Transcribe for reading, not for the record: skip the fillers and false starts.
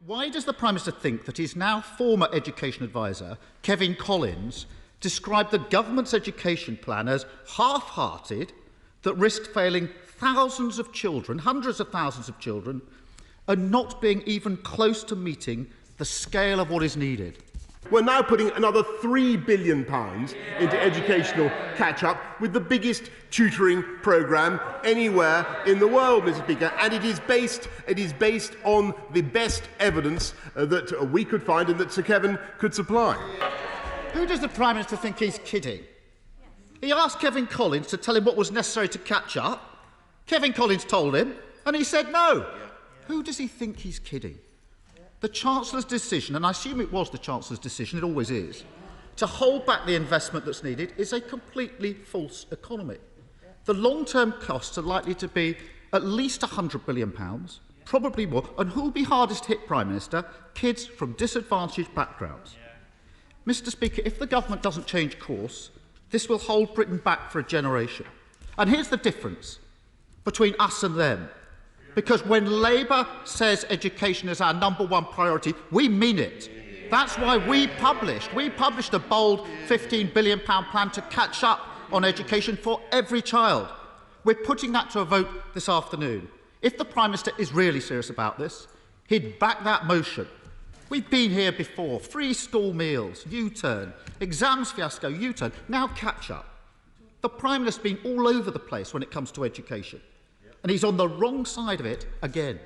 Why does the Prime Minister think that his now former education advisor, Kevan Collins, described the government's education plan as half-hearted, that risked failing thousands of children, hundreds of thousands of children, and not being even close to meeting the scale of what is needed? We're now putting another £3 billion into educational catch-up with the biggest tutoring programme anywhere in the world, Mr. Speaker, and it is based on the best evidence that we could find and that Sir Kevan could supply. Who does the Prime Minister think he's kidding? He asked Kevan Collins to tell him what was necessary to catch up. Kevan Collins told him, and he said no. Who does he think he's kidding? The Chancellor's decision, and I assume it was the Chancellor's decision, it always is, to hold back the investment that's needed is a completely false economy. The long-term costs are likely to be at least £100 billion, probably more, and who will be hardest hit, Prime Minister? Kids from disadvantaged backgrounds. Mr. Speaker, if the government doesn't change course, this will hold Britain back for a generation. And here's the difference between us and them. Because when Labour says education is our #1 priority, we mean it. That's why we published a bold £15 billion plan to catch up on education for every child. We're putting that to a vote this afternoon. If the Prime Minister is really serious about this, he'd back that motion. We've been here before. Free school meals, U-turn, exams fiasco, U-turn, now catch up. The Prime Minister's been all over the place when it comes to education. And he's on the wrong side of it again.